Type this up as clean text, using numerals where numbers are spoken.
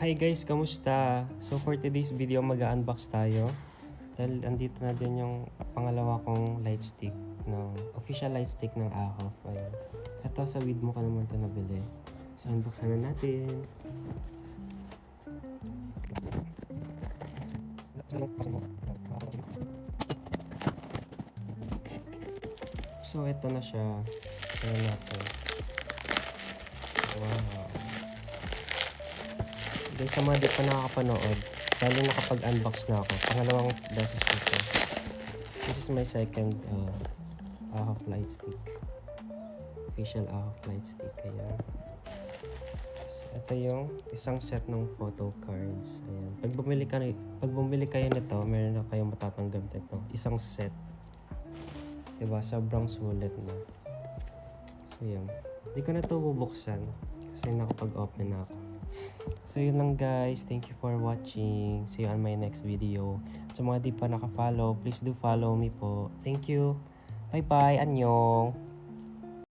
Hi guys, kamusta? So for today's video, mag-unbox tayo. Dahil andito na din yung pangalawa kong light stick, official light stick ng AHOF. Ayun. Ito sa Widmo ko naman ito nabili. So unboxan na natin. So ito na siya. Ito natin. Wow. Guys, sa mga di pa nakakapanood, lalo nakapag-unbox na ako. Pangalawang beses ito. This is my second AHOF light stick. Official AHOF light stick. Ayan. So, ito yung isang set ng photo cards. Ayan. Pag bumili kayo nito, meron na kayong matatanggap nito. Isang set. Diba? Sobrang sulit na. So, yun. Hindi ko na ito bubuksan kasi nakapag-open na ako. So yun lang guys, thank you for watching. See you on my next video. At sa mga di pa naka-follow, please do follow me po. Thank you. Bye bye, annyeong.